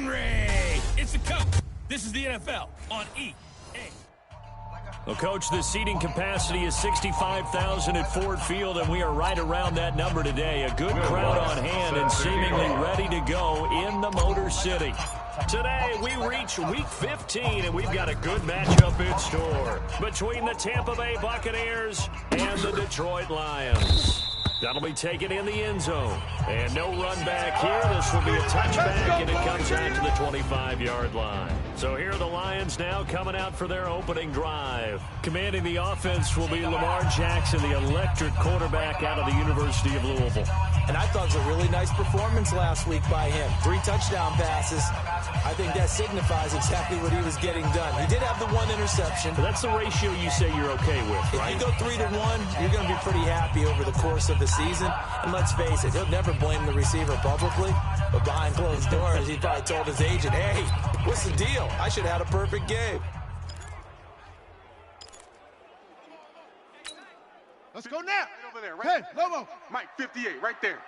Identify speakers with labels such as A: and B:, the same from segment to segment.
A: Henry! It's the coach. This is the NFL on EA.
B: Well, Coach, the seating capacity is 65,000 at Ford Field, and we are right around that number today. A good crowd on hand and seemingly ready to go in the Motor City. Today, we reach Week 15, and we've got a good matchup in store between the Tampa Bay Buccaneers and the Detroit Lions. That'll be taken in the end zone. And no run back here. This will be a touchback, and it comes out to the 25-yard line. So here are the Lions now coming out for their opening drive. Commanding the offense will be Lamar Jackson, the electric quarterback out of the University of Louisville.
C: And I thought it was a really nice performance last week by him. 3 touchdown passes. I think that signifies exactly what he was getting done. He did have the 1 interception.
B: But that's the ratio you say you're okay with, right?
C: If you go 3-1, you're going to be pretty happy over the course of the season. And let's face it, he'll never blame the receiver publicly. But behind closed doors, he probably told his agent, hey, what's the deal? I should have had a perfect game.
D: Let's go now.
E: Right over there, right?
D: Hey, Lobo.
E: Mike, 58, right there.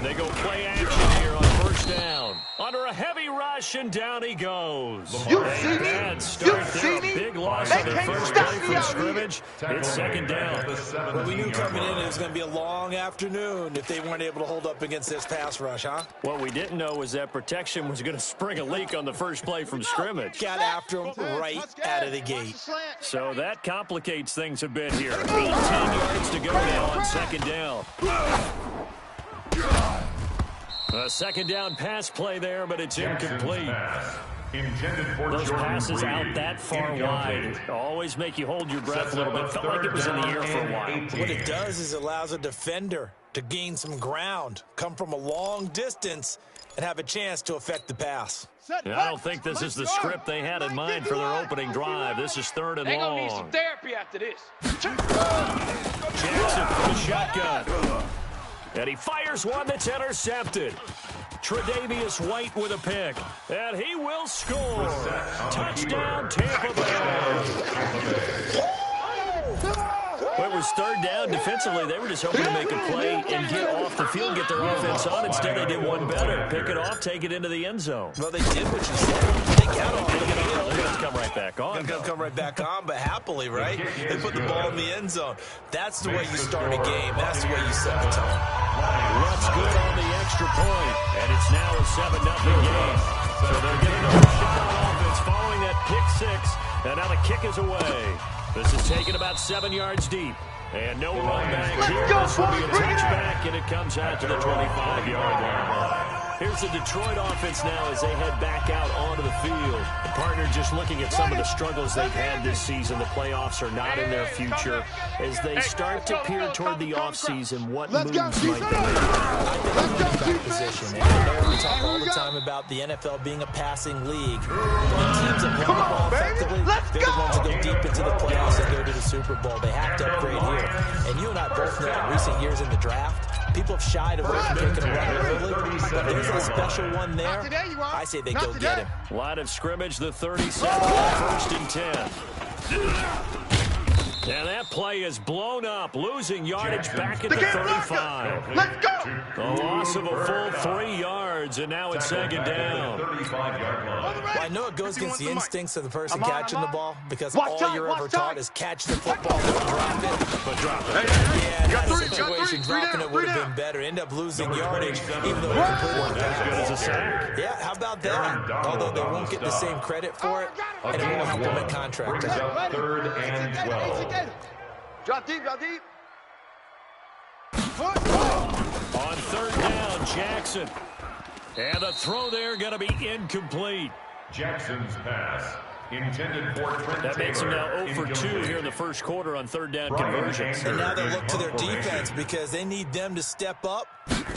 B: They go play action here on first down. Under a heavy rush, and down he goes.
D: You see me?
B: Bad start
D: You see
B: there.
D: me?
B: Big loss
D: They
B: on the
D: can't
B: first
D: stop
B: play
D: me
B: from
D: out
B: scrimmage. It's second down.
C: Well, we knew coming in it was going to be a long afternoon if they weren't able to hold up against this pass rush, huh?
B: What we didn't know was that protection was going to spring a leak on the first play from scrimmage.
C: Got after him right out of the gate.
B: So that complicates things a bit here. 18 yards to go now on second down. A second down pass play there, but it's incomplete. Those passes out that far wide always make you hold your breath a little bit. Felt like it was in the air for a while.
C: What it does is it allows a defender to gain some ground, come from a long distance, and have a chance to affect the pass.
B: And I don't think this is the script they had in mind for their opening drive. This is 3rd and long.
F: They're going to need some therapy after this.
B: Jackson from the shotgun. And he fires one that's intercepted. Tre'Davious White with a pick. And he will score. Touchdown, Tampa Bay. It was 3rd down defensively. They were just hoping to make a play and get off the field, get their offense on. Instead, they did one better. Pick it off, take it into the end zone.
C: Well, they did what you said. They got off the field.
B: They're going to come right back on.
C: They're going to come right back on, but happily, right? They put the ball in the end zone. That's the way you start a game. That's the way you set the tone.
B: What's good on the extra point, and it's now a 7-0 game. So they're getting a shot on offense following that pick 6, and now the kick is away. This is taken about 7 yards deep. And no run back here. This will be a touchback, and it comes out to the 25-yard line. Here's the Detroit offense now as they head back out onto the field. The partner just looking at some of the struggles they've had this season. The playoffs are not in their future. As they start to peer toward the offseason, what moves might they make?
C: I think position. And I know we talk all the time about the NFL being a passing league. When teams that run the ball effectively, they're the ones that go deep into the playoffs and go to the Super Bowl. They have to upgrade here. And you and I both know in recent years in the draft, people have shied away from taking a run early. But there's a special one there. I say they go get him.
B: Line of scrimmage, the 37, 1st and 10. And that play is blown up, losing yardage back at the 35.
D: Let's go!
B: A loss of a full 3 yards, and now it's 2nd down.
C: Well, I know it goes against the instincts of the person catching the ball because all you're ever taught is catch the football, don't drop it.
B: But drop it.
C: Yeah, in that situation, dropping it would have been better. End up losing yardage, even though it completely
B: As good as a sack.
C: Yeah, how about that? Although they won't get the same credit for it, and it won't help them at contract time.
E: 3rd and 12.
D: Drop deep, drop deep.
B: On 3rd down, Jackson. And the throw there going to be incomplete.
E: Jackson's pass intended for Trent
B: That makes him
E: Taylor.
B: now 0 for 2 here in the first quarter on 3rd down conversions.
C: And now they'll look to their defense because they need them to step up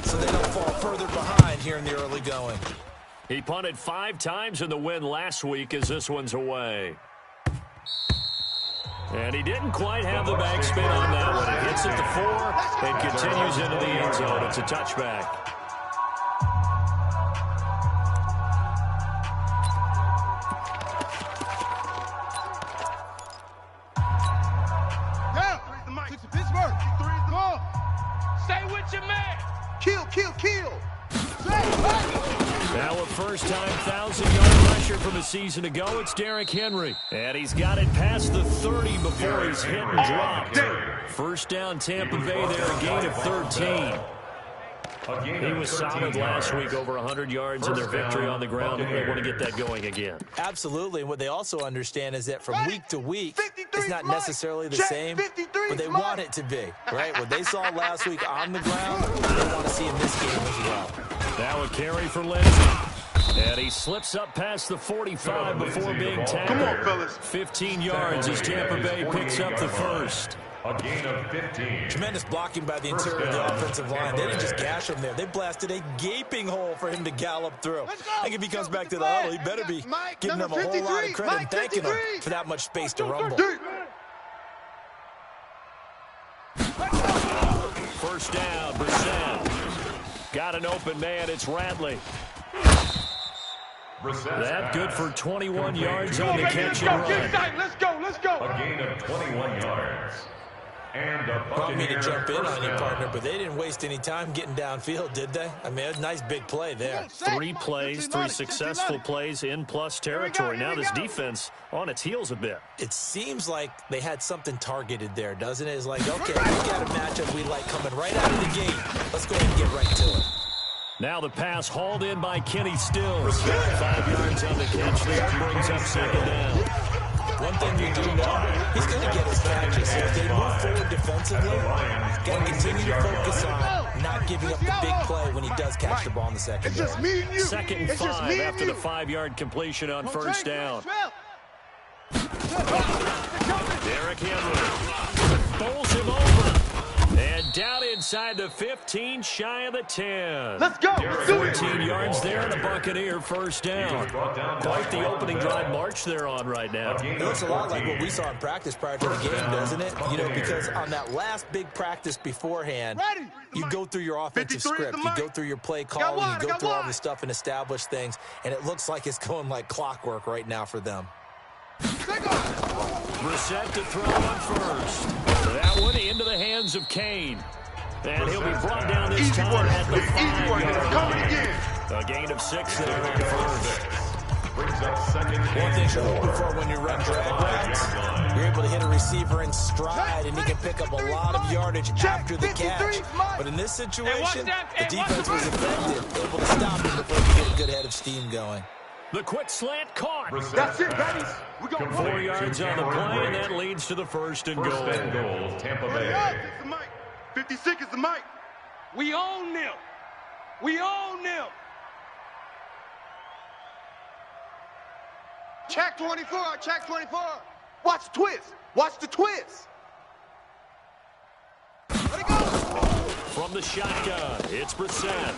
C: so they don't fall further behind here in the early going.
B: He punted 5 times in the win last week as this one's away. And he didn't quite have the backspin on that one. It hits at the 4 and continues into the end zone. It's a touchback.
D: Pittsburgh.
F: Stay with your man.
D: Kill, kill, kill.
B: Now a first-time 1,000-yard rusher from a season ago, it's Derrick Henry. And he's got it past the 30 before he's hit and dropped. First down, Tampa Bay there, a gain of 13. He was solid last week, over 100 yards in their victory on the ground, and they want to get that going again.
C: Absolutely, and what they also understand is that from week to week, it's not necessarily the same, but they want it to be, right? What they saw last week on the ground, they want to see in this game as well.
B: Now a carry for Lindsey. And he slips up past the 45 before being tackled.
D: Come on, fellas.
B: 15 yards as Tampa Bay picks up the first.
E: A gain of 15.
C: Tremendous blocking by the interior of the offensive line. They didn't just gash him there. They blasted a gaping hole for him to gallop through. I think if he comes back to the huddle, he better be giving them a whole lot of credit and thanking them for that much space to rumble.
B: First down, Brissett. Got an open man, it's Ratley. That good for 21 yards on the catch and run.
D: Let's go, let's go.
E: A gain of 21 yards. And a
C: Brought me to
E: Buccaneers
C: jump in
E: first
C: on you,
E: down.
C: partner, but they didn't waste any time getting downfield, did they? I mean, a nice big play there.
B: 3 plays, 3 successful plays in plus territory. Now this defense on its heels a bit.
C: It seems like they had something targeted there, doesn't it? It's like, okay, we got a matchup we like coming right out of the gate. Let's go ahead and get right to it.
B: Now the pass hauled in by Kenny Stills. 5 yards on the catch there, brings up second down.
C: One thing we do know, he's going to get his catches. So if they move forward defensively, got to continue to focus on not giving up the big play when he does catch the ball in the second down.
B: Second and 5 after the 5-yard completion on first down. Derrick Henry bowls him over. And down inside the 15, shy of the 10.
D: Let's go.
B: 14 yards there, and a Buccaneer first down. Quite the opening drive march they're on right now.
C: It looks a lot like what we saw in practice prior to the game, doesn't it? You know, because on that last big practice beforehand, you go through your offensive script, you go through your play calling, you go through all the stuff and establish things, and it looks like it's going like clockwork right now for them.
B: Brissett to throw on first. That one into the hands of Kane. And he'll be brought down this time at the 5-yard line. A gain of 6 there on first.
E: Brings up second.
C: One thing you're looking for when you run drag routes, you're able to hit a receiver in stride, and he can pick up a lot of yardage after the catch. But in this situation, the defense was effective, able to stop him before he could get a good head of steam going.
B: The quick slant caught.
D: That's it, buddies. We got
B: 4 yards on the play, and that leads to the first and goal.
E: First and goal, Tampa Bay.
D: 56 is the mic.
F: We own them. We own them.
D: Check 24, check 24. Watch the twist. Watch the twist. Let it go.
B: From the shotgun, it's Brissett.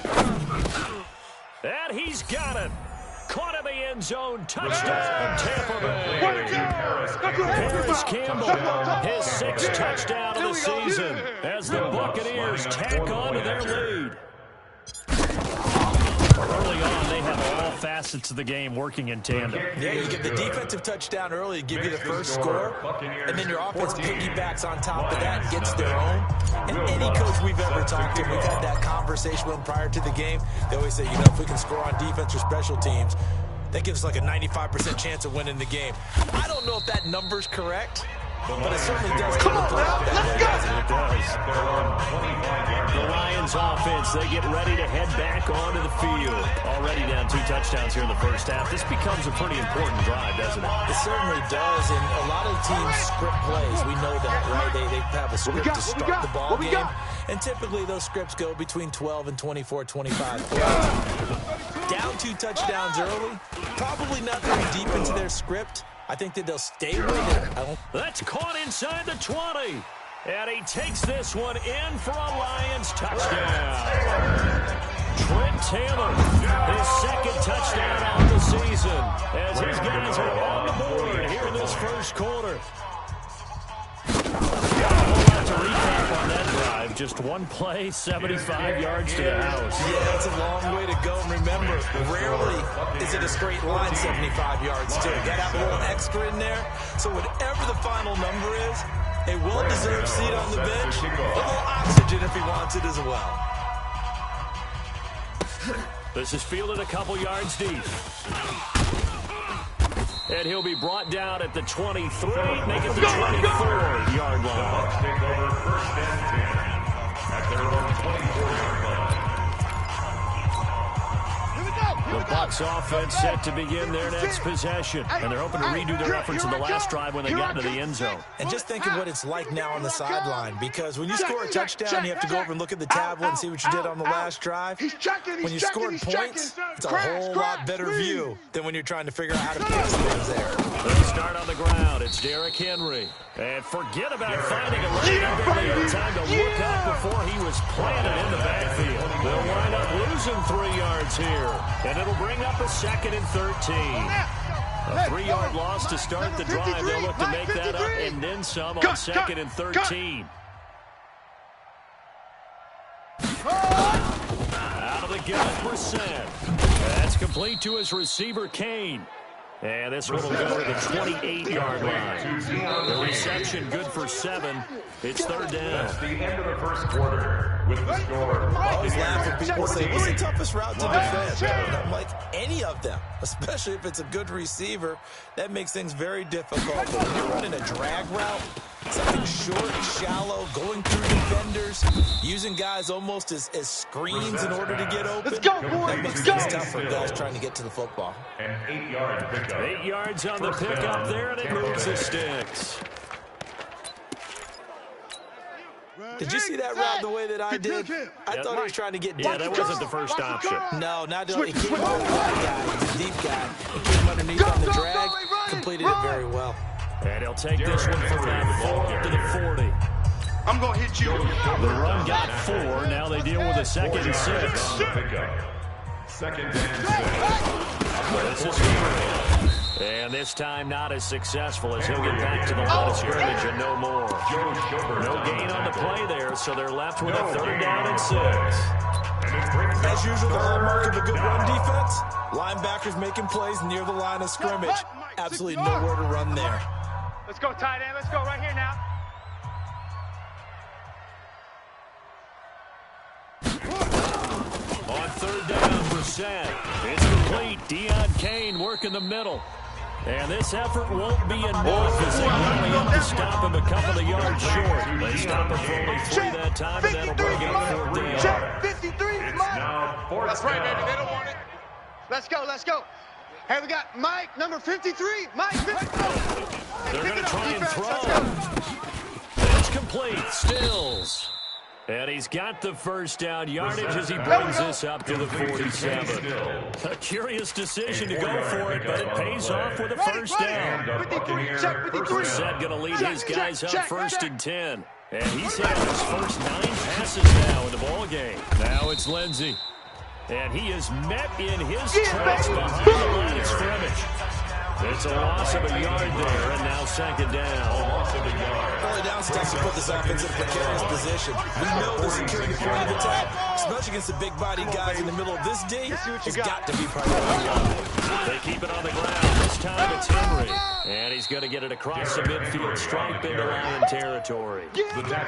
B: And he's got it. Caught in the end zone. Touchdown, Tampa Bay. Harris Campbell, his 6th touchdown of the season as the Buccaneers tack on to their lead. Early on, they have all facets of the game working in tandem.
C: Yeah, you get the defensive touchdown early to give you the first score, and then your offense piggybacks on top of that and gets their own. And any coach we've ever talked to, we've had that conversation with them prior to the game, they always say, you know, if we can score on defense or special teams, that gives us like a 95% chance of winning the game. I don't know if that number's correct, but it certainly does come up that way.
B: It does. The Lions offense, they get ready to head back onto the field. Already down 2 touchdowns here in the first half. This becomes a pretty important drive, doesn't it?
C: It certainly does, and a lot of teams script plays. We know that, right? They have a script to start the ball game, and typically those scripts go between 12 and 24, 25 plays. Down 2 touchdowns early, probably not very deep into their script. I think that they'll stay with it.
B: That's caught inside the 20. And he takes this one in for a Lions touchdown. Trent Taylor, his 2nd touchdown of the season, as his guys are on the board here in this first quarter. To recap on that drive, just 1 play, 75 yards to the house.
C: Yeah, that's a long way to go. And remember, rarely is it a straight line 75 yards, too. Got to have a little extra in there. So whatever the final number is, a well-deserved seat on the bench, a little oxygen if he wants it as well.
B: This is fielded a couple yards deep. And he'll be brought down at the 23, make it the 24-yard line.
E: Bucs take over 1st and 10 at their own 24-yard line.
B: The Bucs offense set to begin their next possession. And they're hoping to redo their efforts in the last drive when they got into the end zone.
C: And just think of what it's like now on the sideline, because when you score a touchdown, you have to go over and look at the tablet and see what you did on the last drive. When you scored points, it's a whole lot better view than when you're trying to figure out how to fix things there.
B: They'll start on the ground. It's Derrick Henry. And forget about finding a lane. Barely had time to look up before he was planted in the backfield. They'll wind up losing 3 yards here. And it'll bring up a 2nd and 13. A 3-yard loss to start the drive. They'll look to make that up and then some on 2nd and 13. Out of the gun, Brissett. That's complete to his receiver, Kane. And this one will go to the 28-yard line. The reception good for 7. It's 3rd down.
E: That's the end of the first quarter with the score.
C: I always laugh when people say, what's the toughest route to defend? And I'm like, any of them, especially if it's a good receiver. That makes things very difficult. But when you're running a drag route, something short, shallow, going through defenders, using guys almost as screens in order to get open.
F: Let's go, boys.
C: That makes things tough for guys trying to get to the football.
E: An 8-yard pickup.
B: 8 yards on the pickup there, and it moves the sticks.
C: Did you see that route the way that I did? I thought he was trying to get deep.
B: Yeah, that wasn't the first option.
C: No, not at all. He came over the guy. He's a deep guy. He came underneath on the drag, completed it very well.
B: And he'll take this one for about 4 up to the 40.
D: I'm going to hit you.
B: The run got 4. Now they deal with a 2nd and 6.
E: Pickup. 2nd and 6.
B: This is Henry. And this time not as successful as he'll get back to the line of scrimmage and no more. No gain on the play there, so they're left with a 3rd down and 6.
C: As usual, the hallmark of a good run defense, linebackers making plays near the line of scrimmage. Absolutely nowhere to run there.
F: Let's go, tight end. Let's go right here now.
B: On 3rd down, Brissett. It's complete. Deion Kane working the middle. And this effort won't be enough as they rally up to stop him a couple of yards short. They stop him for only 3 that time, and that'll bring up 4th down.
D: Check 53,
E: It's
D: Mike.
E: now 4th
D: That's right,
E: down.
D: baby. They don't want it. Let's go, let's go. Hey, we got Mike, number 53. Mike, 53.
B: They're going to try and
D: Let's
B: throw.
D: go.
B: It's complete. Stills. And he's got the 1st down yardage as he brings this up to the 47. A curious decision to go for it, but it pays off with a 1st down.
D: 53, check 53.
B: Brissett going to lead his guys up 1st and 10. And he's had his first 9 passes now in the ball game. Now it's Lindsey. And he is met in his tracks behind the line of scrimmage. It's a loss of a yard there, and now 2nd down.
C: Early down steps to put this offense in a precarious position. We know the security point of attack, especially against the big-bodied guys in the middle of this D, has got to be priority.
B: They keep it on the ground. This time it's Henry. And he's going to get it across the midfield stripe into Lion territory.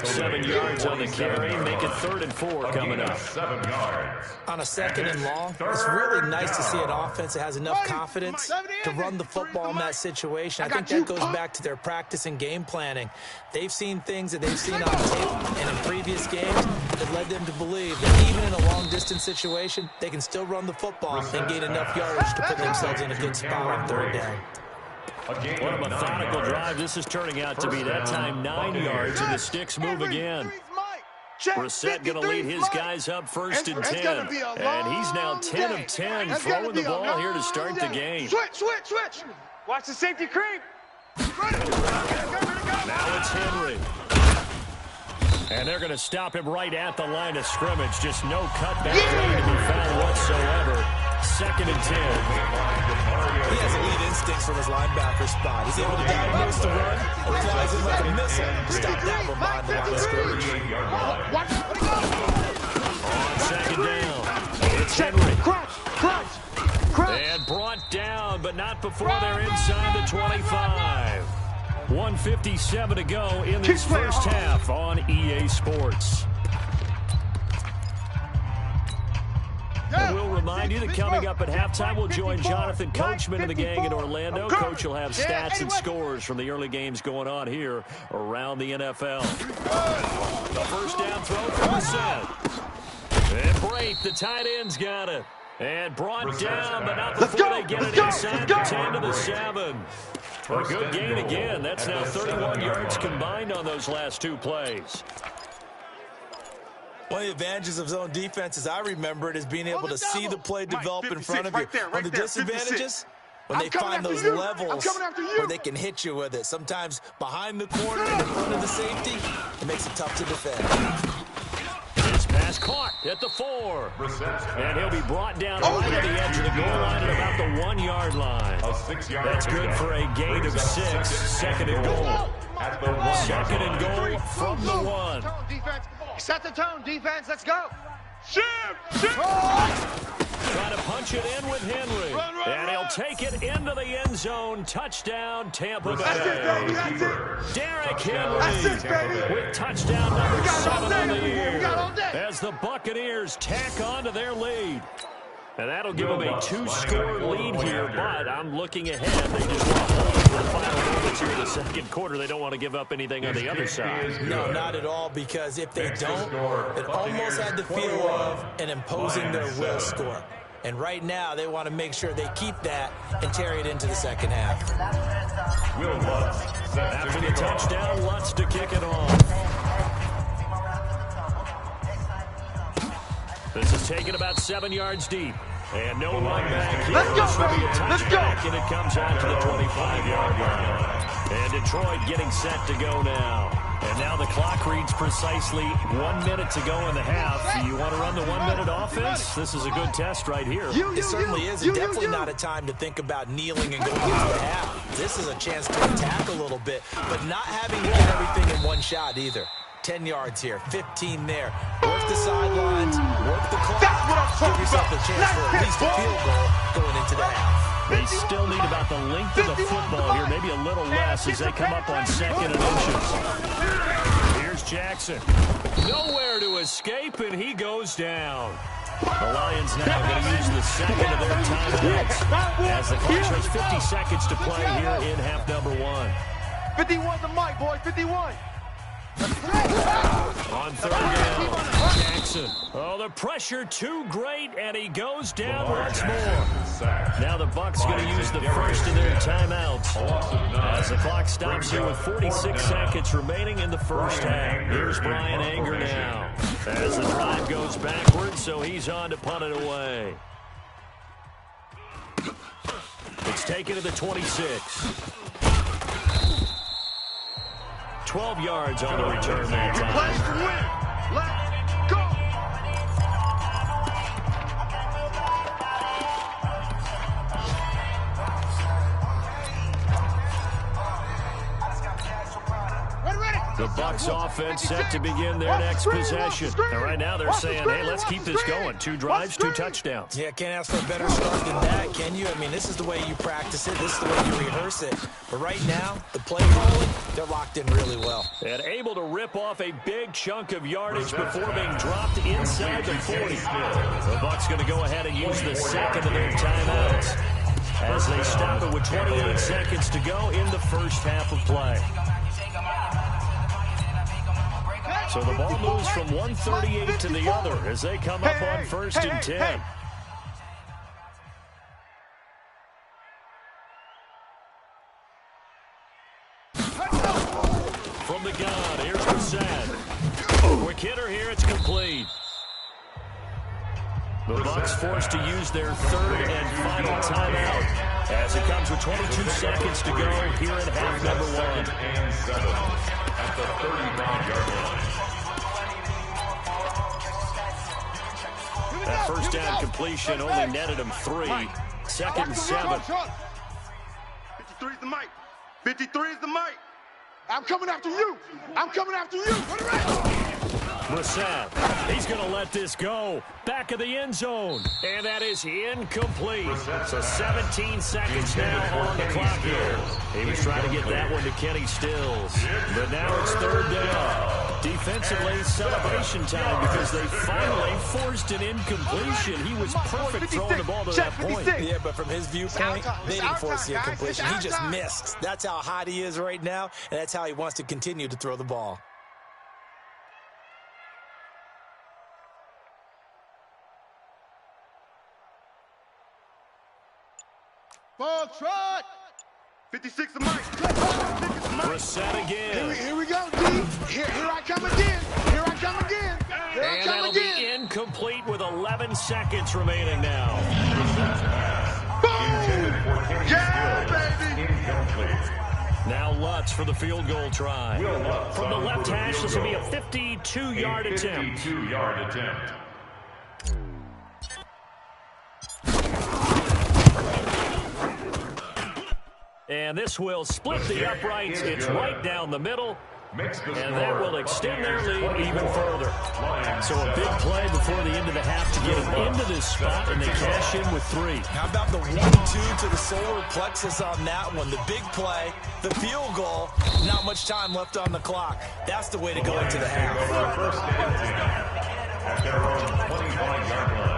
B: 7 yards on the carry. Make it 3rd and 4 coming up.
E: 7 yards.
C: On a 2nd and long, it's really nice to see an offense that has enough confidence to run the football in that situation. I think that goes back to their practice and game planning. They've seen things that they've seen on tape and in previous games that led them to believe that even in a long-distance situation, they can still run the football and gain enough yardage to put themselves in a good spot on 3rd down.
B: What a methodical drive this is turning out to be. That time 9 yards, and the sticks move again. Brissett going to lead his guys up 1st and 10. And he's now 10 of 10 throwing the ball here to start the game.
D: Switch.
F: Watch the safety creep.
B: Now it's Henry. And they're going to stop him right at the line of scrimmage. Just no cutback lane to be found whatsoever. 2nd and 10.
C: He has elite instincts from his linebacker spot. He's able to diagnose the run, applies it like a missile. Stop that one behind the line of scrimmage.
B: On 2nd down, it's Henry.
D: Crunch.
B: And brought down, but not before they're inside the 25. 1:57 to go in this first half on EA Sports. We'll remind you that coming up at halftime, we'll join Jonathan Coachman and the gang in Orlando. Coach will have stats and scores from the early games going on here around the NFL. The first down throw from the set. And Brate, the tight end's got it. And brought down, but not before they get it inside the 10 to the 7. A good gain again. That's now 31 yards combined on those last two plays.
C: One of the advantages of zone defense, as I remember it, is being able to see the play develop in front of you. One of the disadvantages, when they find those levels where they can hit you with it. Sometimes behind the corner and in front of the safety, it makes it tough to defend.
B: This pass caught at the 4. And he'll be brought down right at the edge of the goal line at about the 1-yard line. That's good for a gain of 6. Second and goal. Second and goal from the 1.
D: Set the tone, defense. Let's go.
B: Trying to punch it in with Henry. And he'll take it into the end zone. Touchdown, Tampa Bay. Derrick Henry with touchdown number 7 on the year as the Buccaneers tack on to their lead. And that'll give them a 2-score lead here, but I'm looking ahead. They just want to hold it for the final moments here in the second quarter. They don't want to give up anything on the other side.
C: No, not at all, because if they don't, it almost had the feel of an imposing their will score. And right now, they want to make sure they keep that and carry it into the second half.
B: After the touchdown, Lutz to kick it off. This is taken about 7 yards deep. And no run back here.
D: Let's go, baby. Let's go.
B: And it comes out to the 25-yard line. And Detroit getting set to go now. And now the clock reads precisely 1 minute to go in the half. You want to run the 1-minute offense? This is a good test right here.
C: It certainly is. And definitely not a time to think about kneeling and going into the half. This is a chance to attack a little bit, but not having to get everything in one shot either. 10 yards here, 15 there. Work the sidelines, work the clock. Give yourself a chance for at least a field goal going into the half.
B: They still need about the length of the football here, maybe a little less as they come up on 2nd and inches. Here's Jackson. Nowhere to escape, and he goes down. The Lions now going to use the second of their timeouts as the clock shows 50 seconds to play here in half number 1.
F: 51's the mic, boy, 51.
B: On 3rd down, Jackson. Oh, the pressure too great, and he goes down once more. Now the Bucs going to use the first of their timeouts as the clock stops here with 46 seconds remaining in the first half. Here's Brian Anger now as the drive goes backwards, so he's on to punt it away. It's taken to the 26. 12 yards on the return that time.
F: Play to win. Let's go.
B: The Bucs offense set to begin their next possession. And right now they're saying, hey, let's keep this going. 2 drives, 2 touchdowns.
C: Yeah, can't ask for a better start than that, can you? I mean, this is the way you practice it. This is the way you rehearse it. But right now, the play calling, they're locked in really well.
B: And able to rip off a big chunk of yardage before being dropped inside the 40. The Bucs going to go ahead and use the second of their timeouts as they stop it with 28 seconds to go in the first half of play. So the ball moves from 138 to the other as they come up on 1st and 10. From the gun, here's Brissett. Quick hitter here, it's complete. The Bucs forced to use their 3rd and final timeout as it comes with 22 seconds to go here in half number 1.
E: At the 35-yard line.
B: That first down completion only netted him 3. 2nd and 7.
F: 53 is the mic. 53 is the mic.
D: I'm coming after you. I'm coming after you.
B: Brissett, he's going to let this go. Back of the end zone. And that is incomplete. So 17 seconds now on the clock here. He was trying to get that one to Kenny Stills. But now it's 3rd down. Defensively, celebration time because they finally forced an incompletion. He was perfect throwing the ball to that point.
C: Yeah, but from his viewpoint, they didn't force the incompletion. He just missed. That's how hot he is right now, and that's how he wants to continue to throw the ball.
D: Ball trot. 56 of Mike.
B: Brissett again.
D: Here we go, D. Here I come again. Here I come again. Here I
B: And
D: come
B: that'll
D: again.
B: be incomplete with 11 seconds remaining now.
D: Boom! Yeah, baby.
E: Incomplete.
B: Now Lutz for the field goal try. From the left hash, this will be a 52-yard attempt.
E: 52-yard attempt.
B: And this will split the uprights. It's right down the middle. And that will extend their lead even further. So a big play before the end of the half to get them into this spot, and they cash in with 3.
C: How about the 1-2 to the solar plexus on that one? The big play, the field goal, not much time left on the clock. That's the way to go into the half.
E: First and 10 at their own 25-yard line.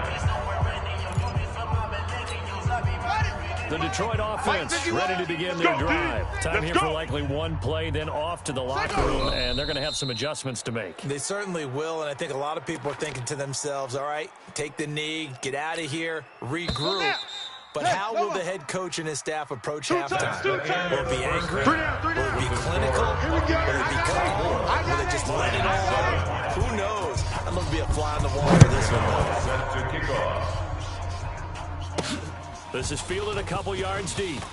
B: The Detroit offense ready to begin their drive. Time here for likely one play, then off to the locker room, and they're going to have some adjustments to make.
C: They certainly will, and I think a lot of people are thinking to themselves, all right, take the knee, get out of here, regroup. But how will the head coach and his staff approach halftime? Will it be angry? Will it be clinical? Will it be calm? Will they just let it all out? Who knows? I'd love to be a fly on the wall for this one, though.
E: Set to kick off.
B: This is fielded a couple yards deep.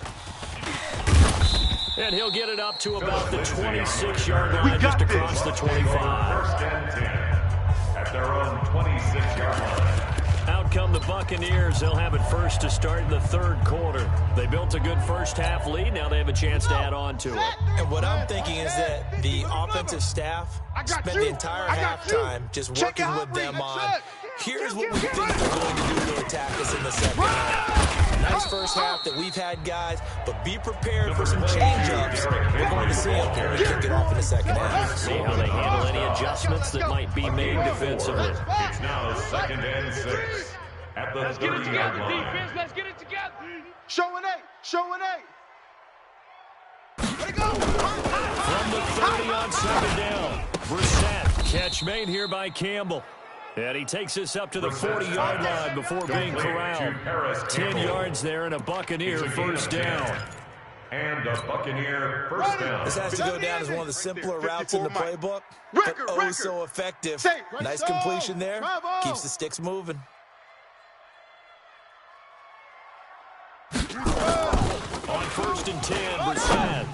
B: And he'll get it up to about the 26-yard line, just across the 25.
E: First and 10 at their own 26-yard line.
B: Out come the Buccaneers. They'll have it first to start in the third quarter. They built a good first-half lead. Now they have a chance to add on to it.
C: And what I'm thinking is that the offensive staff spent the entire halftime just working with them on, here's what we think they're going to do to attack us in the second half. Nice first half that we've had, guys, but be prepared for some change-ups. We're going to see them here and kick it off in the second half.
B: See how they handle any adjustments that might be made defensively.
E: It's now 2nd and 6 at the 30-yard line.
F: Defense, let's get it together.
D: Show an 8. Show an 8. Let it go.
B: From the 30 on 2nd down. Brissett, catch made here by Campbell. And he takes us up to the 40-yard line before being corralled. 10 yards there and a Buccaneer first down.
E: And a Buccaneer first down.
C: This has to go down as one of the simpler routes in the playbook, but oh so effective. Nice completion there. Keeps the sticks moving.
B: On 1st and 10, Brissett.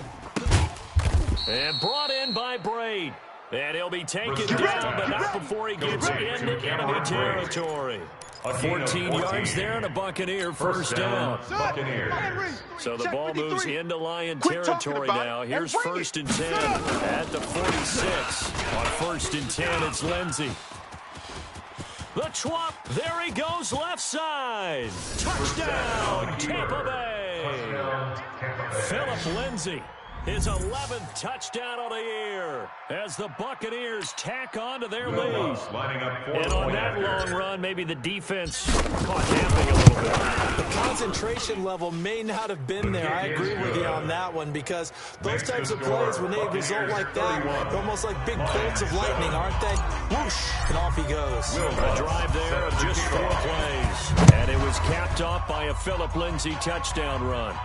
B: And brought in by Braid. And he'll be taken down, but not before he gets into enemy territory. 14 yards there and a Buccaneer first down. So the ball moves into Lion territory now. Here's 1st and 10 at the 46. On 1st and 10, it's Lindsey. The twop, there he goes left side. Touchdown, Tampa Bay. Philip Lindsey. His 11th touchdown of the year as the Buccaneers tack on to their lead. And on that long run, maybe the defense caught napping a little bit.
C: The concentration level may not have been there. I agree with you on that one because those types of plays, when they result like that, they're almost like big bolts of lightning, aren't they? Whoosh, and off he goes.
B: A drive there of just 4 plays. And it was capped off by a Philip Lindsey touchdown run.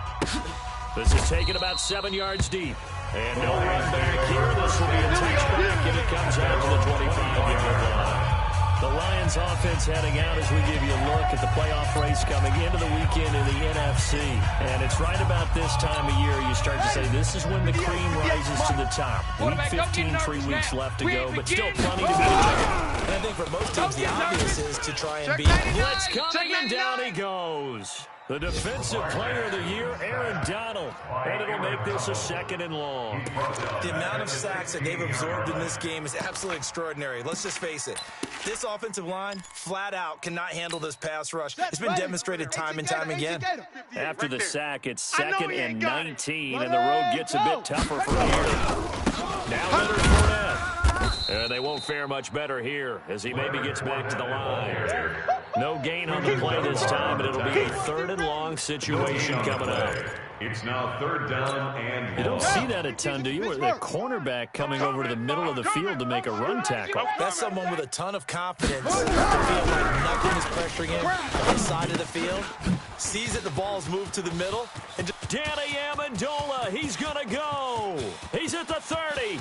B: This is taken about 7 yards deep. And no run back here. This will be a touchback, and it comes out to the 25-yard line. The Lions offense heading out as we give you a look at the playoff race coming into the weekend in the NFC. And it's right about this time of year you start to say this is when the cream rises to the top. Week 15, 3 weeks left to go, but still plenty to be determined.
C: And I think for most teams, the obvious is to try and beat.
B: Blitz coming, and down he goes. The defensive player of the year, Aaron Donald. And it'll make this a 2nd and long.
C: The amount of sacks that they've absorbed in this game is absolutely extraordinary. Let's just face it. This offensive line, flat out, cannot handle this pass rush. It's been demonstrated time and time again.
B: After the sack, it's 2nd and 19, and the road gets a bit tougher from here. Now Leonard Fournette. And they won't fare much better here as he maybe gets back to the line. No gain on the play this time, but it'll be a 3rd and long situation coming up.
E: It's now 3rd down and
B: You don't see that a ton, do you? Or that cornerback coming over to the middle of the field to make a run tackle.
C: That's someone with a ton of confidence. To feel like nothing is pressuring him on the side of the field. Sees that the ball's moved to the middle. And
B: Danny Amendola, he's going to go. He's at the 30.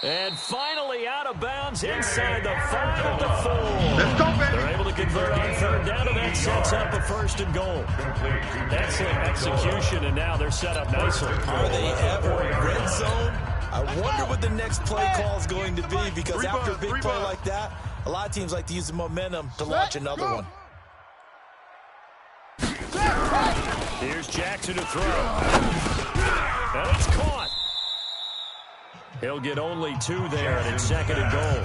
B: And finally out of bounds inside the 5 at the 4.
D: Let's go, baby.
B: They're able to convert on 3rd down, and that sets up a 1st and goal. Excellent execution, and now they're set up nicely.
C: are they ever red zone? I wonder what the next play call is going to be, because after a big play like that, a lot of teams like to use the momentum to launch another one.
B: Here's Jackson to throw. And it's caught. He'll get only 2 there, and it's 2nd and goal.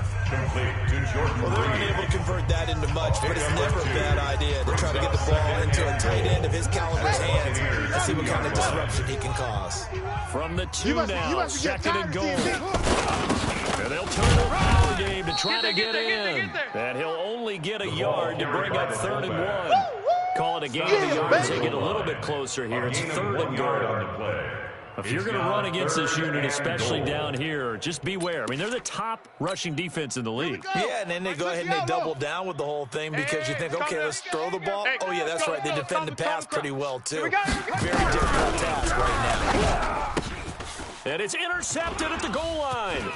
C: Well, they're unable to convert that into much, but it's never a bad idea to try to get the ball into a tight end of his caliber's hands and see what kind of disruption he can cause.
B: From the 2 now, 2nd and goal. And they'll turn the power game to try to get in. And he'll only get a yard to bring up 3rd and 1. Call it a game of yards. They get a little bit closer here. It's 3rd and goal. If you're going to run against this unit, especially down here, just beware. I mean, they're the top rushing defense in the league.
C: Yeah, and then they go ahead and they double down with the whole thing because you think, okay, let's throw the ball. Oh, yeah, that's right. They defend the pass pretty well, too. Very difficult task right now.
B: And it's intercepted at the goal line.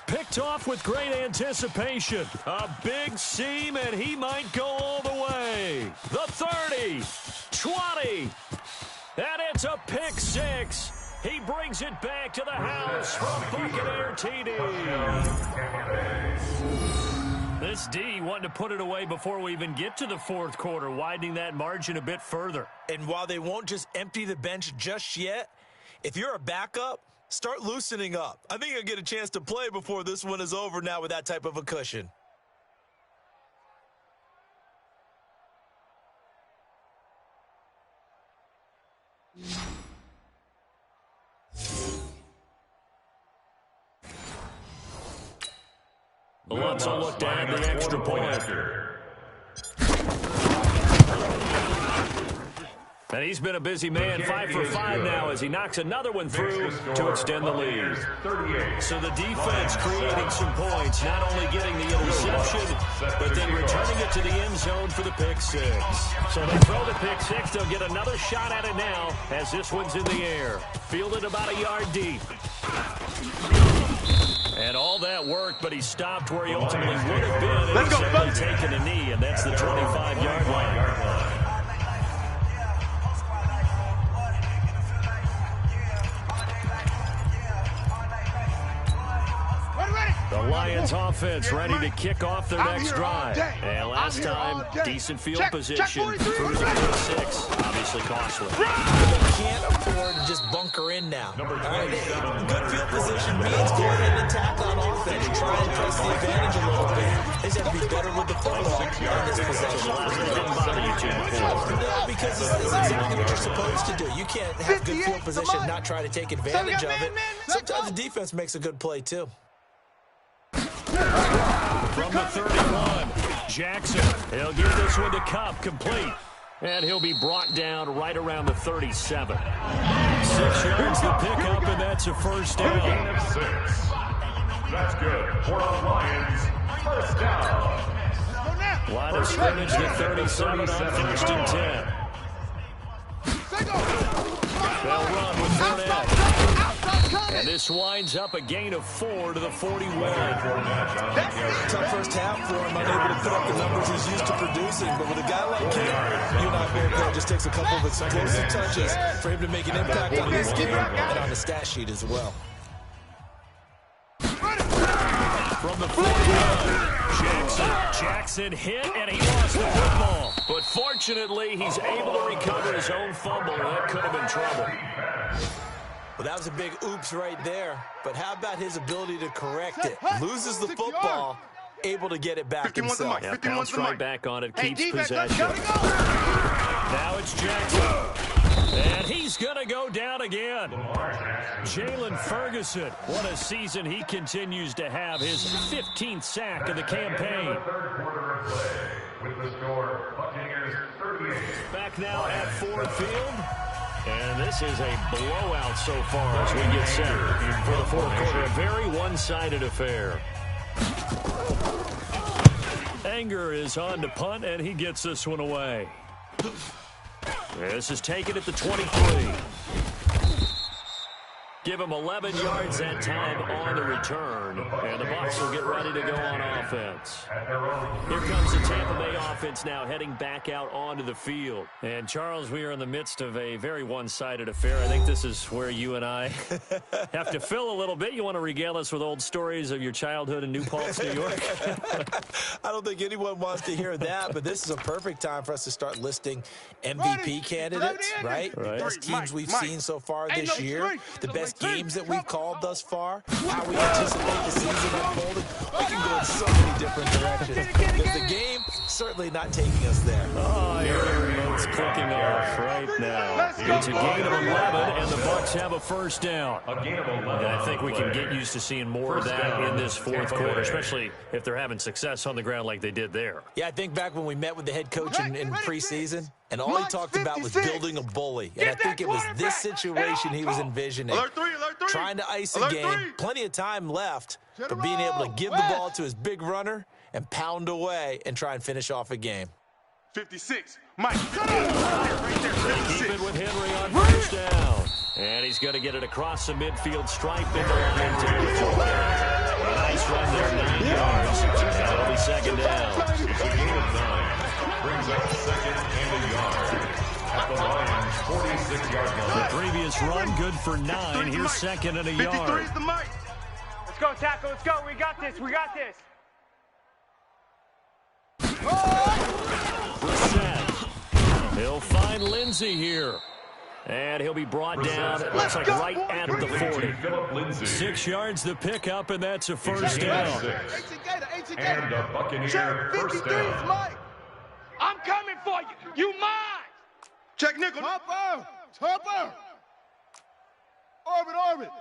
B: Picked off with great anticipation. A big seam, and he might go all the way. The 30, 20, and it's a pick 6. He brings it back to the house from Buccaneer TD. This D wanting to put it away before we even get to the 4th quarter, widening that margin a bit further.
C: And while they won't just empty the bench just yet, if you're a backup, start loosening up. I think you'll get a chance to play before this one is over now with that type of a cushion.
B: Alonso looked at the extra point. And he's been a busy man, 5 for 5 now as he knocks another one through to extend the lead. So the defense creating some points, not only getting the interception, but then returning it to the end zone for the pick 6. So they throw the pick 6. They'll get another shot at it now as this one's in the air. Fielded about a yard deep. And all that worked, but he stopped where he ultimately would have been if he simply taken a knee, and that's the 25-yard line. The Lions offense ready to kick off their next drive. And last time, decent field position, cruising to 6, obviously costly.
C: They can't afford to just bunker in now. Good field position means go ahead and attack on offense and try and press the advantage a little bit. They just have to be better with the football in this possession. No, because this is exactly what you're supposed to do. You can't have good field position and not try to take advantage of it. Sometimes the defense makes a good play, too.
B: From the 31, Jackson. He'll give this one to Cup, complete. And he'll be brought down right around the 37. 6 yards to pick up, and that's a first down.
E: Gain of 6. That's good for the Lions. First down.
B: Line of scrimmage to 37 on 1st and 10. They'll run with Burnett. And this winds up a gain of 4 to the 41.
C: Tough first half for him, unable to put up the numbers he's used to producing. But with a guy like him, you and I both know it just takes a couple of explosive touches for him to make an impact on this game and on the stat sheet as well.
B: From the 41, Jackson hit, and he lost the football. But fortunately, he's able to recover his own fumble. That could have been trouble.
C: Well, that was a big oops right there. But how about his ability to correct it? Loses the football, able to get it back himself.
B: Yeah, bounced right back on it, keeps possession. Now it's Jackson. And he's going to go down again. Jalen Ferguson, what a season he continues to have. His 15th sack of the campaign. Back now at Ford Field. And this is a blowout so far as we get set for the fourth quarter. A very one-sided affair. Anger is on to punt, and he gets this one away. This is taken at the 23. Give him 11 yards that time on the return, and the Bucs will get ready to go on offense. Here comes the Tampa Bay offense now heading back out onto the field. And, Charles, we are in the midst of a very one-sided affair. I think this is where you and I have to fill a little bit. You want to regale us with old stories of your childhood in New Paltz, New York?
C: I don't think anyone wants to hear that, but this is a perfect time for us to start listing MVP candidates, right? The best teams we've seen so far this year, the best games that we've called thus far, how we anticipate the season unfolding. We can go in so many different directions because the game certainly not taking us there.
B: Oh, your remote's clicking off right now. It's a gain of 11, and the Bucs have a first down. And I think we can get used to seeing more of that in this fourth quarter, especially if they're having success on the ground like they did there.
C: Yeah, I think back when we met with the head coach in preseason, and all he talked about was building a bully. And I think it was this situation he was envisioning. Trying to ice a game, plenty of time left, but being able to give the ball to his big runner and pound away and try and finish off a game.
F: 56. Mike.
B: Keep it with Henry on first down. And he's going to get it across the midfield stripe into the foot. Nice run there, 9 yards. That'll be second down.
E: It's a gain of 9. Brings up second and a yard. At the Lions' 46-yard line.
B: The previous run good for 9. Here's second and a yard.
F: 53 is the Mike. Let's go, tackle. Let's go. We got this. We got this.
B: Brissett. He'll find Lindsey here. And he'll be brought down, it looks like right at the 40. 6 yards the pickup, and that's a first down.
E: And a Buccaneer first down.
F: I'm coming for you. You mine. Check nickel.
D: Topper. Orbit.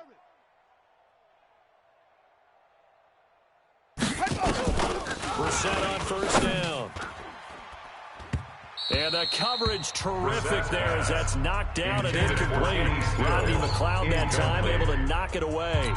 B: Brissett on first down. And the coverage terrific there as that's knocked down and incomplete. Rodney McLeod that time able to knock it away.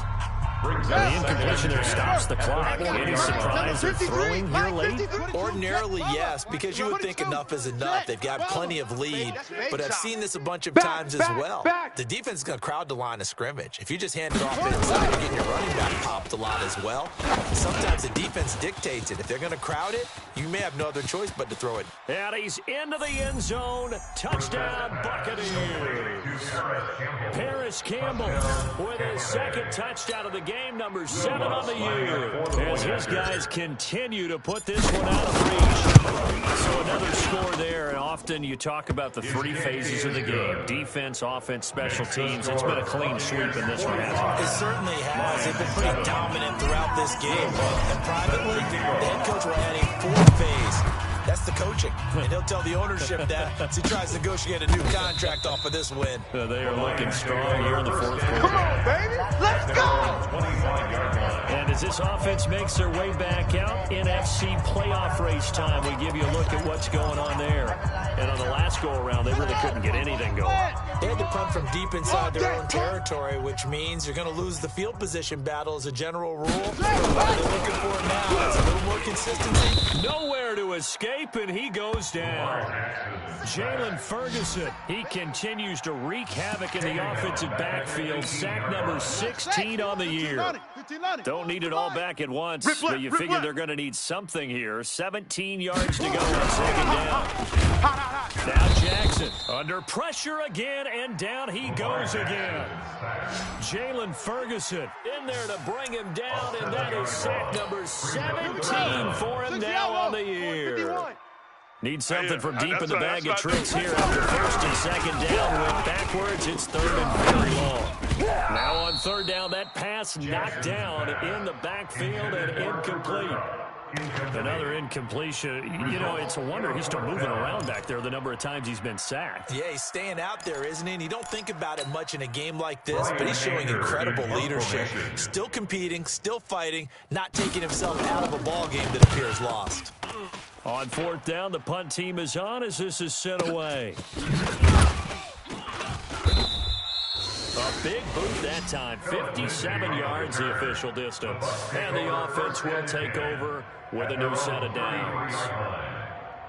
B: The incompletion there stops the clock. Any surprise of throwing here late?
C: Ordinarily, yes, because you would think enough is enough. They've got plenty of lead, but I've seen this a bunch of times as well. The defense is going to crowd the line of scrimmage. If you just hand it off inside, you're getting your running back popped a lot as well. Sometimes the defense dictates it. If they're going to crowd it, you may have no other choice but to throw it.
B: And he's into the end zone. Touchdown, Buccaneers. Paris Campbell with his second touchdown of the game. Number 7 on the year. As his guys continue to put this one out of reach. So another score there. And often you talk about the 3 phases of the game. Defense, offense, special teams. It's been a clean sweep in this one, hasn't it?
C: It certainly has. They've been pretty dominant throughout this game. And privately, the head coach will add a 4th phase. That's the coaching. And he'll tell the ownership that as he tries to negotiate a new contract off of this win.
B: They are looking strong here in the fourth quarter.
D: Come on, baby. Let's go.
B: And as this offense makes their way back out, NFC playoff race time, we give you a look at what's going on there. And on the last go-around, they really couldn't get anything going.
C: They had to punt from deep inside their own territory, which means you're going to lose the field position battle as a general rule. What they're looking for now is a little more consistency.
B: Nowhere to escape, and he goes down. Jalen Ferguson, he continues to wreak havoc in the offensive backfield. Sack number 16 on the year. Don't need it all back at once, but you figure they're going to need something here. 17 yards to go on second down. Now Jackson under pressure again, and down he goes again. Jalen Ferguson in there to bring him down, and that is sack number 17 for him now on the year. Need something from deep in the bag of tricks here after first and second down. Went backwards. It's third and very long. Now on third down, that pass knocked down in the backfield and incomplete. Another incompletion. You know, it's a wonder he's still moving around back there the number of times he's been sacked.
C: Yeah, he's staying out there, isn't he? And you don't think about it much in a game like this, but he's showing incredible leadership. Still competing, still fighting, not taking himself out of a ball game that appears lost.
B: On fourth down, the punt team is on as this is sent away. A big boot that time, 57 yards the official distance. And the offense will take over with a new set of downs.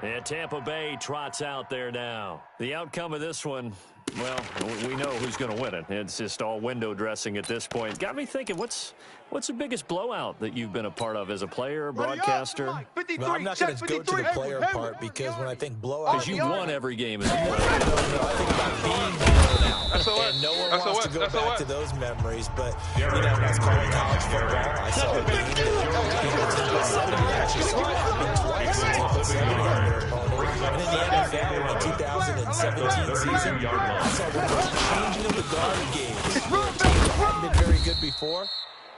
B: And Tampa Bay trots out there now. The outcome of this one, well, we know who's going to win it. It's just all window dressing at this point. Got me thinking, what's the biggest blowout that you've been a part of as a player, broadcaster?
C: Well, I'm not going to go to the player part because when I think blowout...
B: Because you won every game as a player.
C: No, I think about being blown out. And no one wants to go back to those memories. But, you know, when I was calling college football, I saw a game that Tampa 70 actually saw it happen twice. Tampa 70 on their opponent. And in the NFL, in the 2017 season, I saw one of those changing of the guard games where a team that hadn't been very good before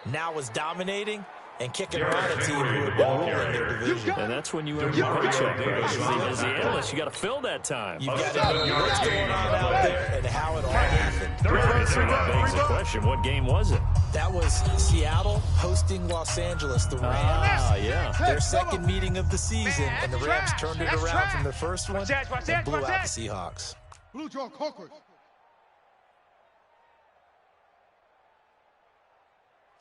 C: now was dominating and kicking around a team who had been ruling their division.
B: And that's when you earn your paycheck. As the analyst, you got to fill that time.
C: You've got to know what's going on out there and how it all happened.
B: So that begs the question, what game was it?
C: That was Seattle hosting Los Angeles, the Rams.
B: Yeah.
C: Their second meeting of the season, and the Rams turned it around from their first one and blew out the Seahawks.
D: Blue Jaw Cockers.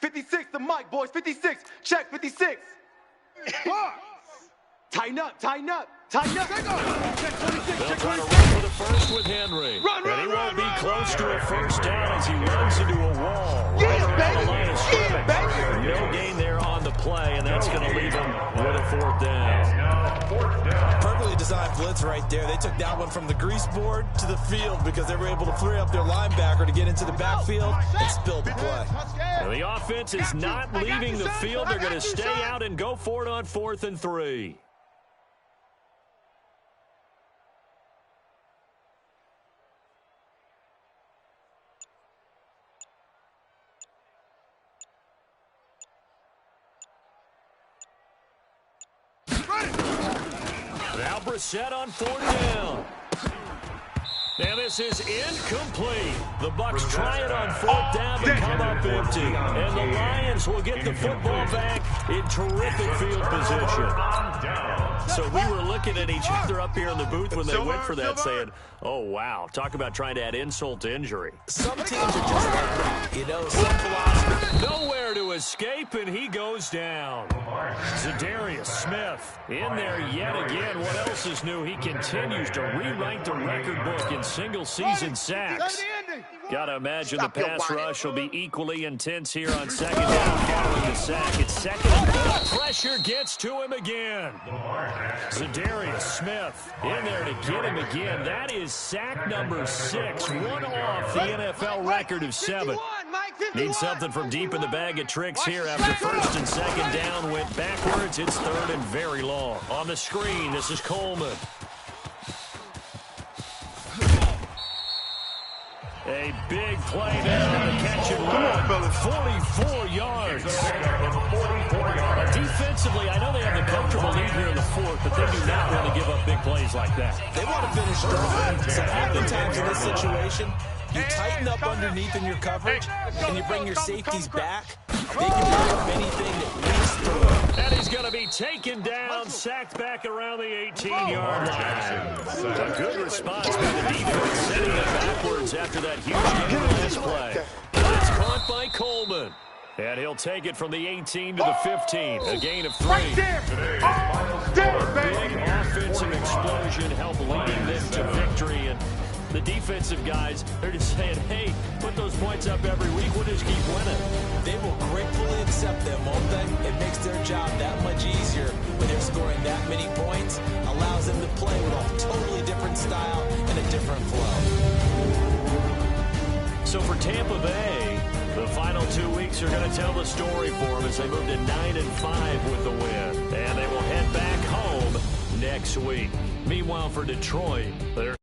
F: 56 the mic, boys. 56. Check 56. Tighten up, tighten up, tighten up. Check 26,
B: They'll
F: check
B: try to
F: 26.
B: run for the first with Henry. And he won't be close to a first down as he runs into a wall. Right around the line of scrimmage. No gain there on the play, and that's going to leave him with a fourth down.
C: Perfectly designed blitz right there. They took that one from the grease board to the field because they were able to free up their linebacker to get into the backfield and spill the play.
B: Now the offense is not leaving the field. They're going to stay out and go for it on 4th and 3. Now Brissett on 4th down. And this is incomplete. The Bucs try it on 4th down to come up empty. And the Lions will get the football back in terrific field position. So we were looking at each other up here in the booth when they went for that saying, oh, wow, talk about trying to add insult to injury.
C: Some teams are just like that. You know, some philosophy.
B: Nowhere to escape, and he goes down. Zadarius Smith in there yet again. What else is new? He continues to rewrite the record book in single-season sacks. Got to imagine the pass rush will be equally intense here on 2nd down following the sack. It's 2nd. The pressure gets to him again. Zadarius Smith in there to get him again. That is sack number 6, one off the NFL record of 7. Needs something from deep in the bag of tricks here after 1st and 2nd down went backwards. It's 3rd and very long. On the screen, this is Coleman. A big play there on the catch and run. 44 yards. Defensively, I know they have the comfortable lead here in the 4th, but they do not want to give up big plays like that.
C: They want to finish strong. So oftentimes in this situation, you tighten up underneath in your coverage, and you bring your safeties back. They can pick up anything that leads through.
B: And he's going to be taken down, sacked back around the 18-yard line. A good response by the defense, sending it backwards after that huge last play. It's caught by Coleman. And he'll take it from the 18 to the 15. A gain of 3. Big offensive explosion helped leading them to victory. And the defensive guys, they're just saying, hey, put those points up every week. We'll just keep winning.
C: They will gratefully accept them, won't they? It makes their job that much easier when they're scoring that many points. Allows them to play with a totally different style and a different flow.
B: So for Tampa Bay, the final 2 weeks are going to tell the story for them as they move to 9-5 with the win. And they will head back home next week. Meanwhile, for Detroit, they're